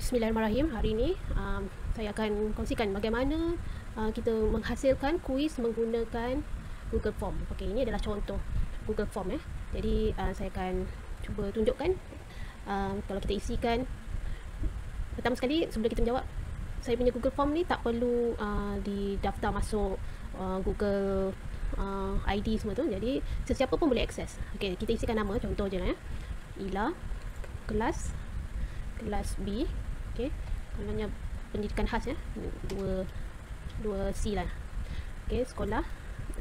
Bismillahirrahmanirrahim. Hari ini saya akan kongsikan bagaimana kita menghasilkan kuis menggunakan Google Form. Okey, ini adalah contoh Google Form ya. Jadi saya akan cuba tunjukkan kalau kita isikan. Pertama sekali sebelum kita menjawab, saya punya Google Form ni tak perlu didaftar masuk Google ID semua tu. Jadi sesiapa pun boleh akses. Okey, kita isikan nama contoh je lah ya. Ila kelas B. Okey, namanya pendidikan khas ya, 2C lah. Okey, sekolah,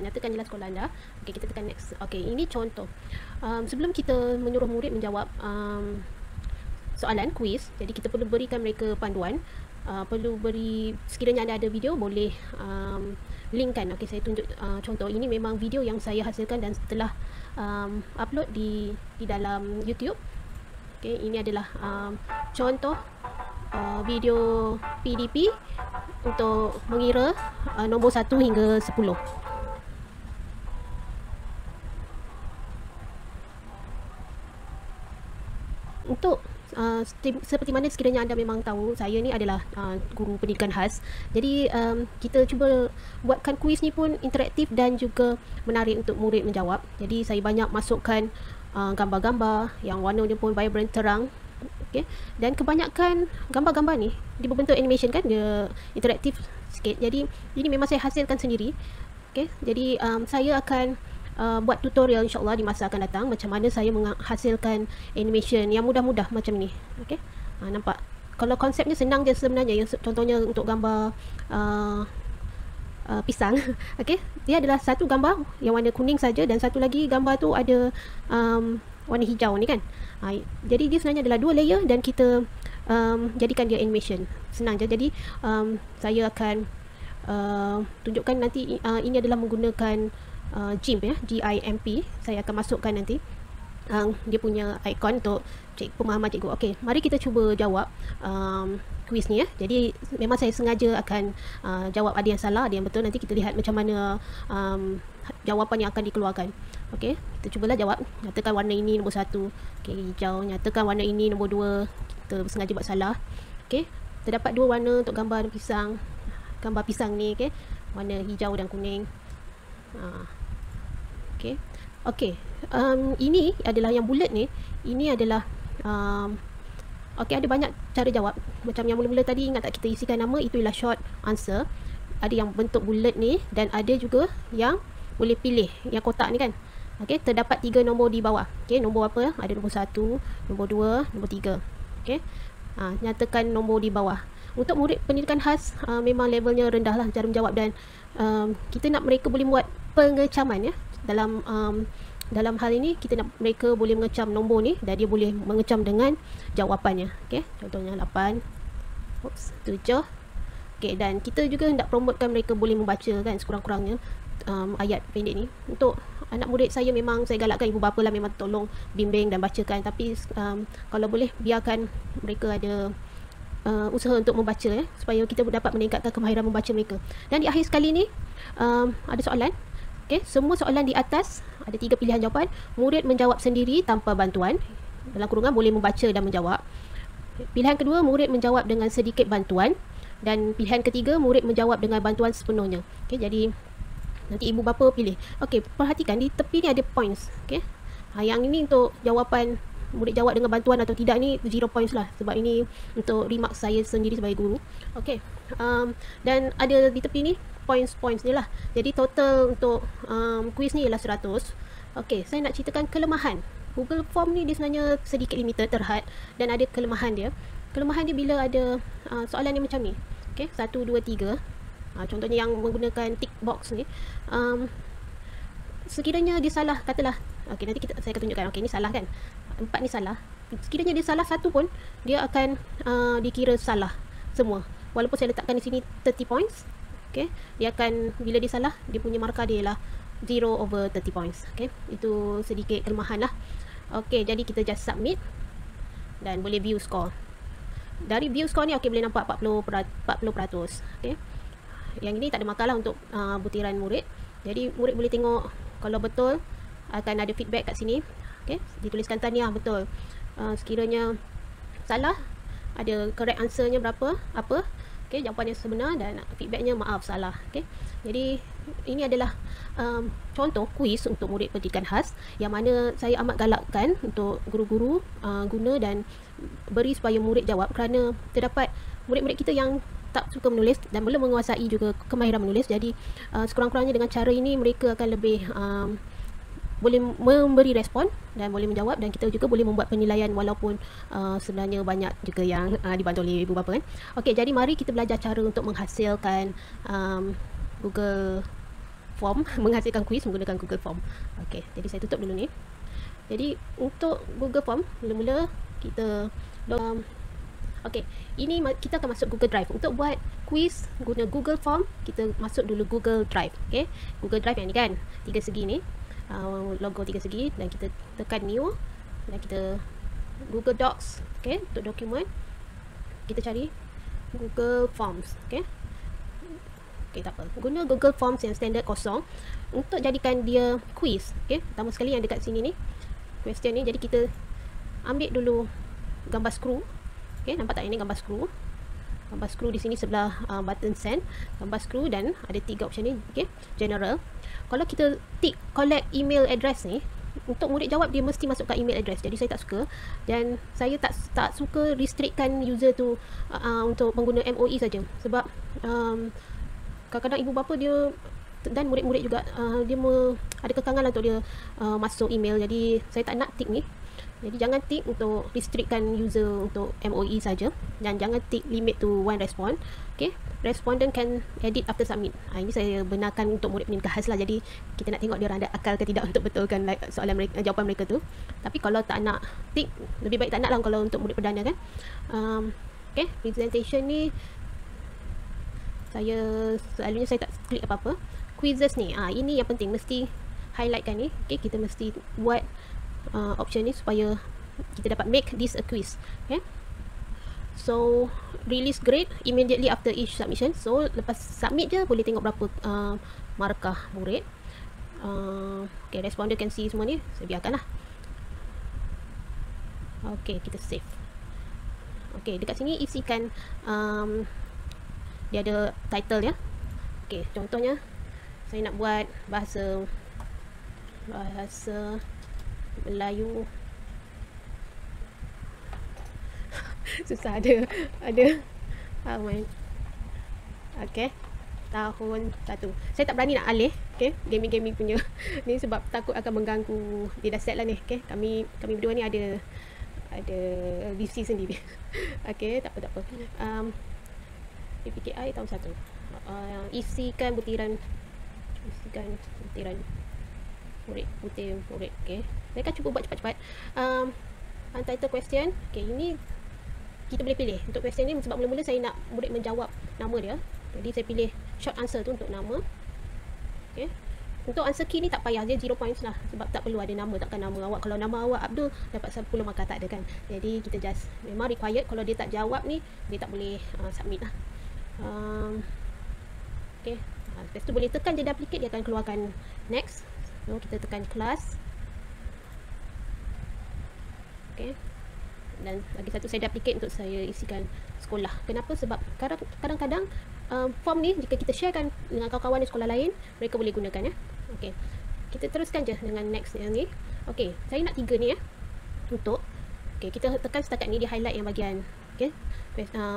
nyatakan jelas sekolah anda. Okey, kita tekan next. Okey, ini contoh. Sebelum kita menyuruh murid menjawab soalan kuis, jadi kita perlu berikan mereka panduan. Perlu beri, sekiranya ada video boleh linkkan. Okey, saya tunjuk contoh. Ini memang video yang saya hasilkan dan setelah upload di dalam YouTube. Okey, ini adalah contoh video PDP untuk mengira nombor 1 hingga 10. Untuk seperti mana sekiranya anda memang tahu, saya ni adalah guru pendidikan khas. Jadi kita cuba buatkan kuis ni pun interaktif dan juga menarik untuk murid menjawab. Jadi saya banyak masukkan gambar-gambar yang warnanya pun vibrant, terang. Okay. Dan kebanyakan gambar-gambar ni dia berbentuk animation kan, dia interaktif sikit. Jadi ini memang saya hasilkan sendiri. Okay. Jadi saya akan buat tutorial insyaAllah di masa akan datang macam mana saya menghasilkan animation yang mudah-mudah macam ni. Okay. Nampak? Kalau konsepnya senang je sebenarnya. Yang contohnya untuk gambar pisang. Okay. Dia adalah satu gambar yang warna kuning saja dan satu lagi gambar tu ada warna hijau ni kan. Jadi dia sebenarnya adalah 2 layer dan kita jadikan dia animation. Senang je. Jadi saya akan tunjukkan nanti. Ini adalah menggunakan GIMP ya, GIMP. Saya akan masukkan nanti dia punya ikon untuk pemahaman cikgu. Okey, mari kita cuba jawab kuis ni ya. Jadi memang saya sengaja akan jawab ada yang salah, ada yang betul. Nanti kita lihat macam mana jawapan yang akan dikeluarkan. Okey, kita cubalah jawab. Nyatakan warna ini nombor 1. Okey, hijau. Nyatakan warna ini nombor 2. Kita sengaja buat salah. Okey, terdapat 2 warna untuk gambar pisang. Gambar pisang ni, okey, warna hijau dan kuning. Okey. Okey. Ini adalah yang bulat ni. Ini adalah okey, ada banyak cara jawab. Macam yang mula-mula tadi, ingat tak kita isikan nama, itu ialah short answer. Ada yang bentuk bulat ni dan ada juga yang boleh pilih yang kotak ni kan. Okey, terdapat 3 nombor di bawah. Okey, nombor apa? Ada nombor 1, nombor 2, nombor 3. Okey. Nyatakan nombor di bawah. Untuk murid pendidikan khas memang levelnya rendah lah cara menjawab dan kita nak mereka boleh buat pengecaman ya. Dalam hal ini kita nak mereka boleh mengecam nombor ni dan dia boleh mengecam dengan jawapannya. Okey, contohnya 8, 7. Okey, dan kita juga hendak promotekan mereka boleh membaca kan sekurang-kurangnya ayat pendek ni. Untuk anak murid saya memang saya galakkan ibu bapa lah memang tolong bimbing dan bacakan, tapi kalau boleh biarkan mereka ada usaha untuk membaca ya, supaya kita dapat meningkatkan kemahiran membaca mereka. Dan di akhir sekali ni ada soalan. Okey, semua soalan di atas ada 3 pilihan jawapan. Murid menjawab sendiri tanpa bantuan. Dalam kurungan boleh membaca dan menjawab. Pilihan kedua, murid menjawab dengan sedikit bantuan. Dan pilihan ketiga, murid menjawab dengan bantuan sepenuhnya. Okey, jadi nanti ibu bapa pilih. Okey, perhatikan di tepi ni ada points. Okey. Yang ini untuk jawapan murid jawab dengan bantuan atau tidak ni 0 points lah, sebab ini untuk remark saya sendiri sebagai guru. Okey. Dan ada di tepi ni points dia lah. Jadi total untuk kuis ni ialah 100. Okey, saya nak ceritakan kelemahan. Google Form ni dia sebenarnya sedikit limited, terhad, dan ada kelemahan dia. Kelemahan dia bila ada soalan ni macam ni. Okey, 1, 2, 3. Contohnya yang menggunakan tick box ni. Sekiranya dia salah, katalah. Okey, nanti saya akan tunjukkan. Okey, ni salah kan? 4 ni salah. Sekiranya dia salah satu pun, dia akan dikira salah semua. Walaupun saya letakkan di sini 30 points. Okey, dia akan, bila dia salah, dia punya markah dia ialah 0/30 points. Okey, itu sedikit kelemahan lah. Okey, jadi kita just submit dan boleh view score. Dari view score ni okey, boleh nampak 40%. Okey. Yang ini tak ada markah lah untuk butiran murid. Jadi murid boleh tengok kalau betul, akan ada feedback kat sini. Okey, dituliskan tahniah betul. Sekiranya salah, ada correct answernya berapa, apa, okey, jawapan yang sebenar, dan feedbacknya maaf salah. Okey, jadi ini adalah contoh kuis untuk murid pendidikan khas yang mana saya amat galakkan untuk guru-guru guna dan beri supaya murid jawab, kerana terdapat murid-murid kita yang tak suka menulis dan belum menguasai juga kemahiran menulis. Jadi sekurang-kurangnya dengan cara ini mereka akan lebih boleh memberi respon dan boleh menjawab, dan kita juga boleh membuat penilaian walaupun sebenarnya banyak juga yang dibantu oleh ibu bapa kan. Okey, jadi mari kita belajar cara untuk menghasilkan Google Form, menghasilkan kuis menggunakan Google Form. Okey, jadi saya tutup dulu ni. Jadi untuk Google Form, mula-mula kita okey, ini kita akan masuk Google Drive. Untuk buat kuis guna Google Form, kita masuk dulu Google Drive. Okey, Google Drive yang ni kan, 3 segi ni. Logo 3 segi, dan kita tekan new, dan kita Google Docs. Okey, untuk dokumen kita cari Google Forms. Okey, tak apa, guna Google Forms yang standard kosong untuk jadikan dia quiz. Okey, pertama sekali yang dekat sini ni, question ni, jadi kita ambil dulu gambar skru. Okey, nampak tak, ini gambar skru. Gambar skru di sini sebelah button send, gambar skru, dan ada 3 option ni. Okey, general. Kalau kita tick collect email address ni, untuk murid jawab dia mesti masukkan email address. Jadi saya tak suka, dan saya tak suka restrictkan user tu untuk pengguna MOE saja, sebab kadang-kadang ibu bapa dia dan murid-murid juga dia ada kekangan lah untuk dia masuk email. Jadi saya tak nak tick ni. Jadi jangan tick untuk restrictkan user untuk MOE saja, dan jangan tick limit to one response. Okey, respondent can edit after submit. Ini saya benarkan untuk murid pendidikan khas lah. Jadi kita nak tengok dia orang ada akal ke tidak untuk betulkan soalan mereka, jawapan mereka tu. Tapi kalau tak nak tick, lebih baik tak nak lah kalau untuk murid perdana kan. Okey, presentation ni selalunya saya tak klik apa-apa. Quizzes ni, ini yang penting, mesti highlightkan ni. Okey, kita mesti buat option ni supaya kita dapat make this a quiz. Okay, so release grade immediately after each submission. So lepas submit je boleh tengok berapa markah murid. Okay, responder can see semua ni, saya biarkan lah. Okay, kita save. Okay, dekat sini isikan dia ada title ya. Okay, contohnya saya nak buat bahasa Melayu. Susah, ada okey, tahun 1. Saya tak berani nak alih okey gaming punya ni, sebab takut akan mengganggu. Dia dah set lah ni. Okey, kami berdua ni ada VC sendiri. Okey, tak apa. PPKI tahun 1. Isikan butiran murid. Okey, saya akan cuba buat cepat-cepat. Untitled question. Okey, ini kita boleh pilih untuk question ni, sebab mula-mula saya nak murid menjawab nama dia. Jadi saya pilih short answer tu untuk nama. Okey, untuk answer key ni tak payah, dia 0 points lah, sebab tak perlu ada nama. Takkan nama awak, kalau nama awak Abdul dapat 10 markah, tak ada kan. Jadi kita just memang required, kalau dia tak jawab ni dia tak boleh submit lah. Okey, lepas tu boleh tekan je duplicate, dia akan keluarkan next. So kita tekan class. Okey, dan lagi satu saya duplicate untuk saya isikan sekolah. Kenapa? Sebab kadang-kadang form ni jika kita sharekan dengan kawan-kawan di sekolah lain, mereka boleh gunakan ya. Okey, kita teruskan je dengan next yang ni. Okey, saya nak 3 ni ya. Okey, kita tekan setakat ni, dia highlight yang bahagian. Okey,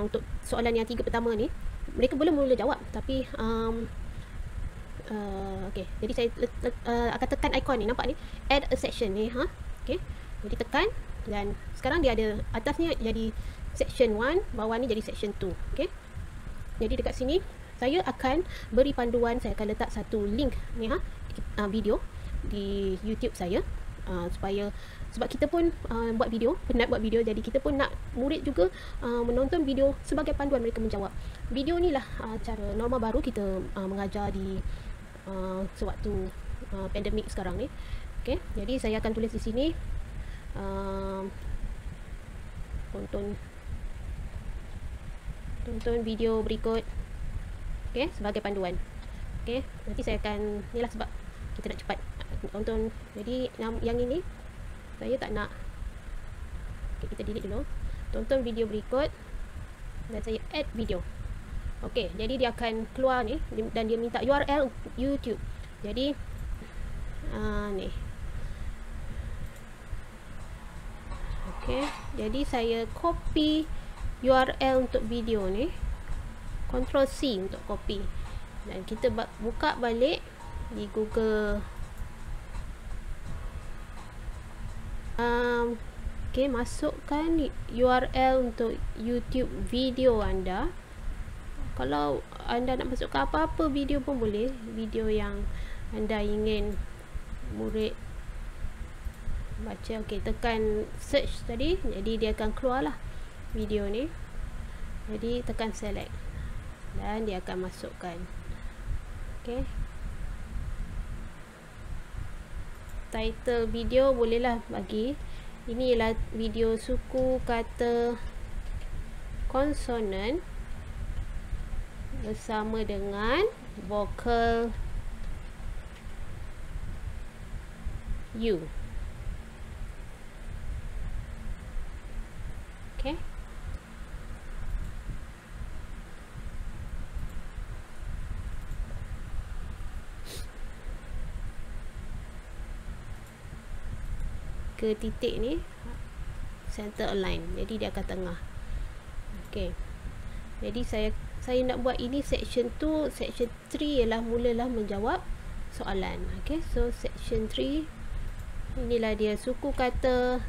untuk soalan yang 3 pertama ni, mereka boleh mula jawab, tapi okey, jadi saya akan tekan ikon ni, nampak ni, add a section ni, okey, jadi tekan, dan sekarang dia ada atasnya jadi section 1, bawah ni jadi section 2. okey, jadi dekat sini saya akan beri panduan, saya akan letak satu link ni video di YouTube saya, sebab kita pun penat buat video, jadi kita pun nak murid juga menonton video sebagai panduan mereka menjawab. Video ni lah cara norma baru kita mengajar di sewaktu pandemik sekarang ni. Okey, jadi saya akan tulis di sini tonton video berikut, okey, sebagai panduan. Okey, nanti saya akan ni lah, sebab kita nak cepat tonton. Jadi yang ini saya tak nak. Okay, kita delete dulu. Tonton video berikut dan saya add video. Okey, jadi dia akan keluar ni dan dia minta URL YouTube. Jadi ni. Okey, jadi saya copy URL untuk video ni. Ctrl C untuk copy. Dan kita buka balik di Google. Okey, masukkan URL untuk YouTube video anda. Kalau anda nak masukkan apa-apa video pun boleh, video yang anda ingin murid baca. Okey, tekan search tadi, jadi dia akan keluarlah video ni. Jadi tekan select dan dia akan masukkan. Okey, title video bolehlah bagi, ini ialah video suku kata konsonan bersama dengan vokal U. Okey, ke titik ni center align, jadi dia akan tengah. Okey, jadi saya nak buat ini section 2. Section 3 ialah mulalah menjawab soalan. Okey, so section 3 inilah dia suku kata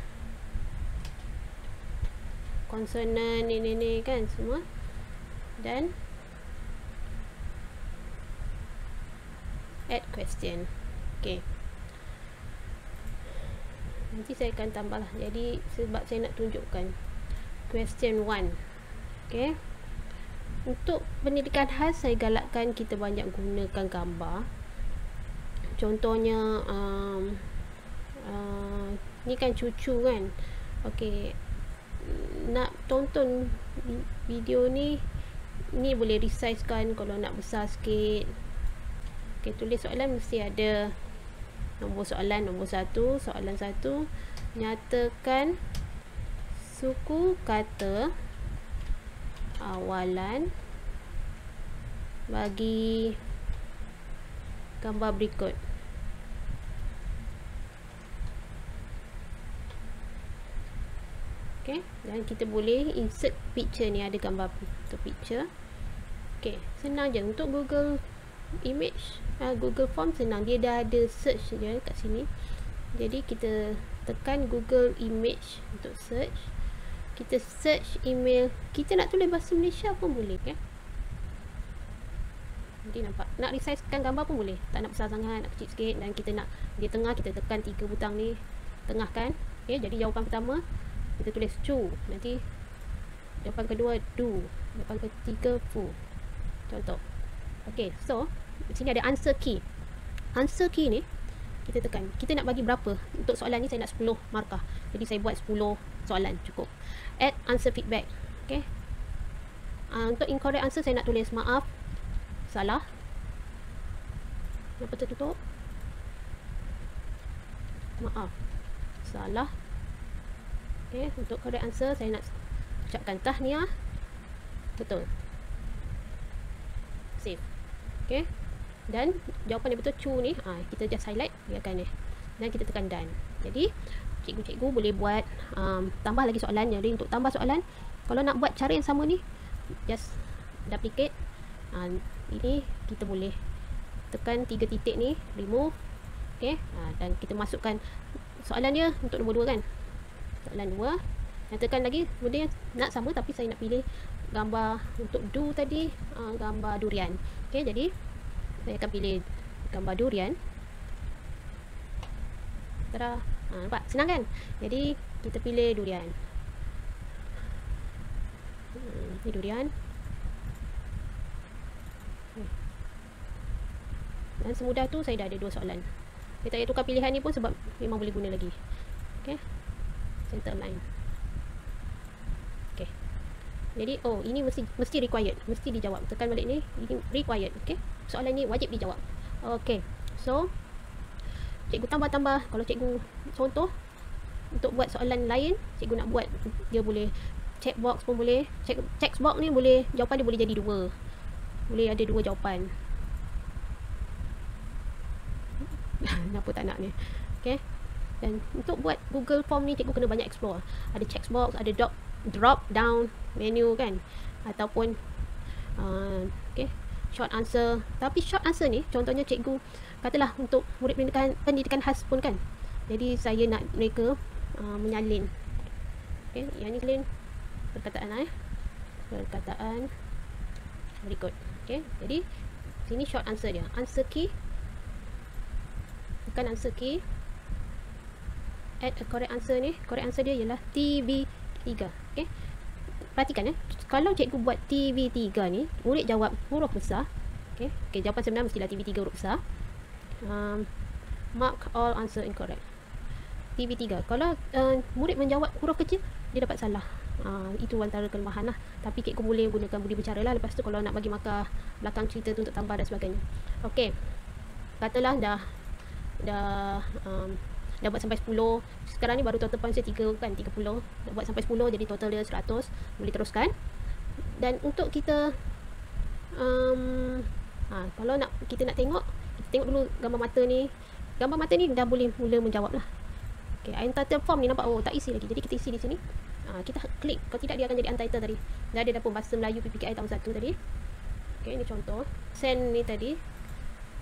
konsonan ni kan semua, dan add question. Okey, nanti saya akan tambahlah, jadi sebab saya nak tunjukkan question 1. Okey, untuk pendidikan khas saya galakkan kita banyak gunakan gambar. Contohnya ni kan cucu kan. Okey, nak tonton video ni boleh resize kan kalau nak besar sikit. Okey, tulis soalan mesti ada nombor soalan. Nombor 1, soalan 1, nyatakan suku kata awalan bagi gambar berikut. Okey, dan kita boleh insert picture ni, ada gambar untuk picture. Okey, senang je untuk Google Image, Google Form senang, dia dah ada search je kat sini. Jadi kita tekan Google Image untuk search. Kita search email, kita nak tulis bahasa Malaysia pun boleh kan. Jadi nampak, nak resizekan gambar pun boleh, tak nak besar sangat, nak kecil sikit. Dan kita nak di tengah, kita tekan 3 butang ni, tengahkan. Okey, jadi jawapan pertama kita tulis cu, nanti jawapan kedua do, jawapan ketiga fu. Contoh. Okey, so di sini ada answer key. Answer key ni kita tekan, kita nak bagi berapa. Untuk soalan ni saya nak 10 markah, jadi saya buat 10 soalan cukup. Add answer feedback. Okey, untuk incorrect answer saya nak tulis maaf, salah. Kenapa tertutup? Maaf, salah. Okey, untuk correct answer saya nak ucapkan tahniah, betul, save. Okey, dan jawapan yang betul cu ni, kita just highlight, biarkan ni, dan kita tekan done. Jadi cikgu-cikgu boleh buat tambah lagi soalan. Jadi untuk tambah soalan, kalau nak buat cara yang sama ni, just duplicate. Ini kita boleh tekan 3 titik ni, remove. Okey, dan kita masukkan soalan dia untuk nombor 2 kan, soalan 2. Dan tekan lagi, kemudian nak sama tapi saya nak pilih gambar untuk do tadi, gambar durian. Okey, jadi saya akan pilih gambar durian. Tada. Nampak? Senang kan? Jadi kita pilih durian. Ini durian. Dan semudah tu saya dah ada 2 soalan. Saya tak payah tukar pilihan ni pun sebab memang boleh guna lagi. Okey, center line. Okey, jadi ini mesti required, mesti dijawab. Tekan balik ni, ini required. Okey, soalan ni wajib dijawab. Okey, so cikgu tambah-tambah. Kalau cikgu contoh untuk buat soalan lain, cikgu nak buat, dia boleh checkbox pun boleh. Checkbox ni boleh, jawapan dia boleh jadi 2. Boleh ada 2 jawapan. Kenapa tak nak ni? Okay. Dan untuk buat Google Form ni cikgu kena banyak explore. Ada checkbox, ada drop down menu kan, ataupun okay, short answer. Tapi short answer ni contohnya cikgu katalah untuk murid pendidikan khas pun kan, jadi saya nak mereka menyalin. Okay, yang ni clean perkataan perkataan berikut. Okay, jadi sini short answer dia, answer key, bukan answer key, add a correct answer ni. Correct answer dia ialah TV3. Okay, perhatikan kalau cikgu buat TV3 ni, murid jawab huruf besar. Okay, jawapan sebenar mestilah TV3 huruf besar. Mark all answer incorrect. TV3. Kalau murid menjawab huruf kecil, dia dapat salah. Itu antara kelemahan lah. Tapi cikgu boleh gunakan budi bicara lah. Lepas tu kalau nak bagi markah belakang cerita tu untuk tambah dan sebagainya. Okey, katalah dah buat sampai 10. Sekarang ni baru total point saya 3 kan, 30. Dah buat sampai 10, jadi total dia 100. Boleh teruskan. Dan untuk kita kalau kita nak tengok, kita tengok dulu gambar mata ni. Gambar mata ni dah boleh mula menjawab lah. Okay, untitled form ni nampak tak isi lagi. Jadi kita isi di sini. Kita klik, kalau tidak dia akan jadi untitled tadi. Dah ada pun bahasa Melayu PPKI tahun 1 tadi. Okay, ni contoh. Send ni tadi.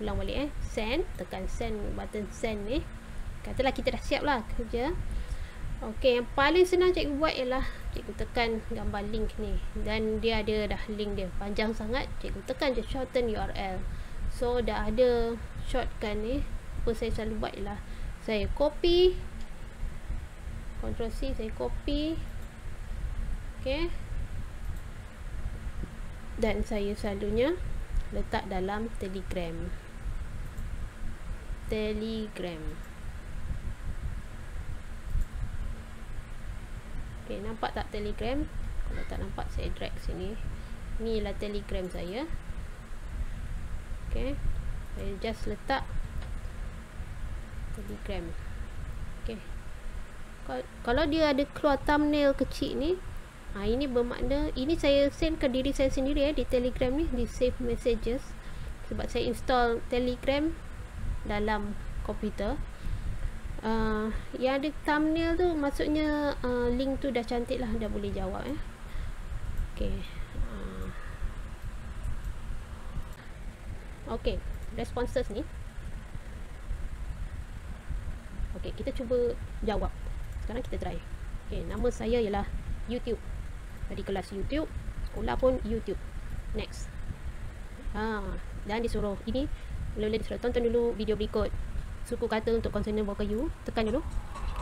Ulang balik send, tekan send, button send ni. Katalah kita dah siap lah kerja. Okay, yang paling senang cikgu buat ialah cikgu tekan gambar link ni. Dan dia ada dah link dia. Panjang sangat, cikgu tekan je shorten URL. So dah ada shortcut ni. Apa saya selalu buat ialah saya copy, Ctrl C, saya copy. Okay, dan saya selalunya letak dalam Telegram. Okay, nampak tak Telegram? Kalau tak nampak, saya drag sini. Ni lah Telegram saya. Okay, saya just letak Telegram. Okay, kalau dia ada keluar thumbnail kecil ni, ini bermakna ini saya send ke diri saya sendiri di Telegram ni, di save messages, sebab saya install Telegram dalam komputer. Yang ada thumbnail tu maksudnya link tu dah cantik lah, dah boleh jawab Okay. Okay, responses ni. Okay, kita cuba jawab. Sekarang kita try. Okay, nama saya ialah YouTube. Dari kelas YouTube, sekolah pun YouTube. Next. Dan disuruh ini, mula-mula disuruh tonton dulu video berikut. Suku kata untuk konsonant vokal U. Tekan dulu.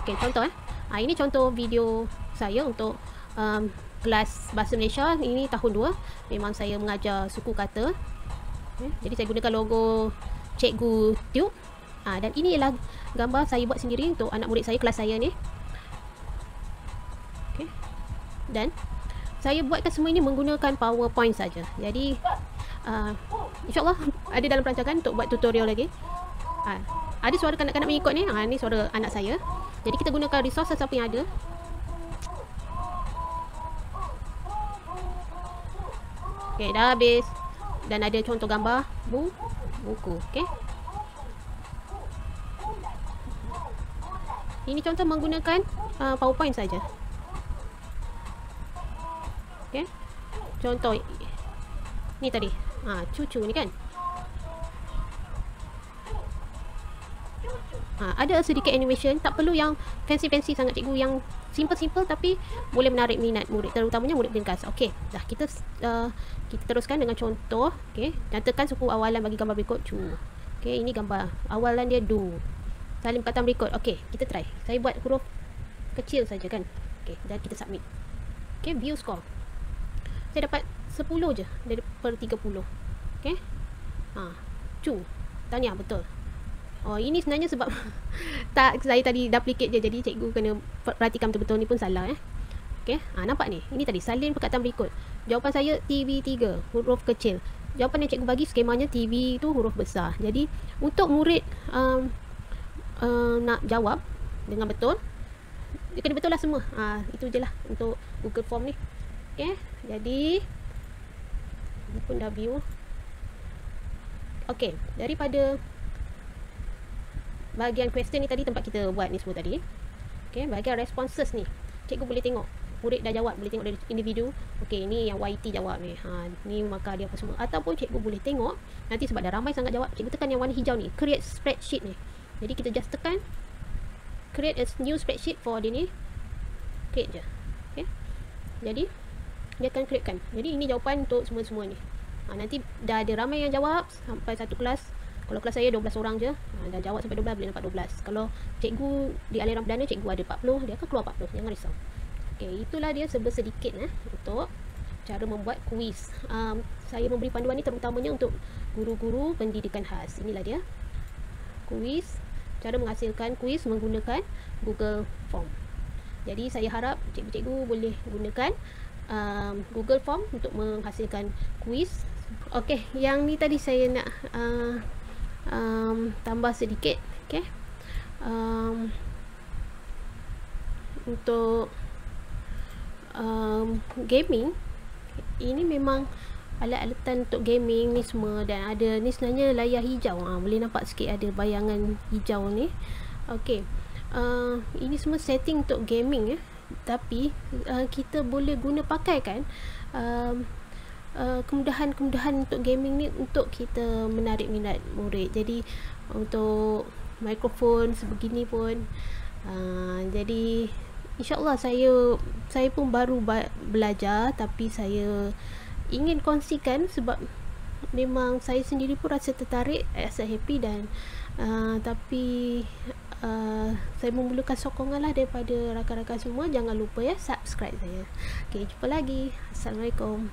Okay, contoh ini contoh video saya untuk kelas Bahasa Malaysia. Ini tahun 2. Memang saya mengajar suku kata. Jadi saya gunakan logo Cikgu Tube. Dan ini ialah gambar saya buat sendiri untuk anak murid saya, kelas saya ni. Okay. Dan saya buatkan semua ini menggunakan PowerPoint saja. Jadi InsyaAllah ada dalam perancangan untuk buat tutorial lagi. Ada suara kanak-kanak mengikut ni. Ni suara anak saya. Jadi kita gunakan resources apa yang ada. Okay, dah habis. Dan ada contoh gambar buku. Okay. Ini contoh menggunakan PowerPoint saja. Okay. Contoh ni tadi. Cucu ni kan. Ada sedikit animation. Tak perlu yang fancy-fancy sangat cikgu. Yang simple-simple tapi boleh menarik minat murid, terutamanya murid ringkas. Okey, dah kita teruskan dengan contoh. Okey, nyatakan suku awalan bagi gambar berikut cu. Okey, ini gambar awalan dia do. Salin perkataan berikut. Okey, kita try. Saya buat huruf kecil saja kan. Okey, dan kita submit. Okey, view score. Saya dapat 10 je dari per 30. Okey. Cu. Tahniah, betul. Ini sebenarnya sebab tak, saya tadi duplicate je, jadi cikgu kena perhatikan betul-betul, ni pun salah Okey, nampak ni. Ini tadi salin perkataan berikut. Jawapan saya TV3 huruf kecil. Jawapan yang cikgu bagi skemanya TV tu huruf besar. Jadi untuk murid nak jawab dengan betul, dia kena betul lah semua. Itu je lah untuk Google Form ni. Okay, jadi ni pun dah view. Okay, daripada bahagian question ni tadi, tempat kita buat ni semua tadi. Okay, bahagian responses ni, cikgu boleh tengok murid dah jawab, boleh tengok dari individu. Okay, ni yang YT jawab ni, ni markah dia apa semua. Ataupun cikgu boleh tengok nanti, sebab dah ramai sangat jawab, cikgu tekan yang warna hijau ni, create spreadsheet ni. Jadi kita just tekan create a new spreadsheet for dia ni, create je. Okay, jadi dia akan createkan. Jadi ini jawapan untuk semua-semua ni. Nanti dah ada ramai yang jawab sampai satu kelas. Kalau kelas saya 12 orang je, dah jawab sampai 12, boleh dapat 12. Kalau cikgu di aliran perdana, cikgu ada 40, dia akan keluar 40, jangan risau. Okay, itulah dia sedikit untuk cara membuat kuis. Saya memberi panduan ni terutamanya untuk guru-guru pendidikan khas. Inilah dia kuis, cara menghasilkan kuis menggunakan Google Form. Jadi saya harap cikgu-cikgu boleh gunakan Google Form untuk menghasilkan kuis. Okey, yang ni tadi saya nak tambah sedikit. Okey, untuk gaming, ini memang alat-alatan untuk gaming ni semua, dan ada ni sebenarnya layar hijau. Boleh nampak sikit ada bayangan hijau ni. Okey, ini semua setting untuk gaming tapi kita boleh guna pakai kan kemudahan-kemudahan untuk gaming ni untuk kita menarik minat murid. Jadi untuk mikrofon sebegini pun, jadi InsyaAllah saya pun baru belajar, tapi saya ingin kongsikan sebab memang saya sendiri pun rasa tertarik, rasa happy, dan tapi saya memerlukan sokongan lah daripada rakan-rakan semua. Jangan lupa subscribe saya. Okay, jumpa lagi. Assalamualaikum.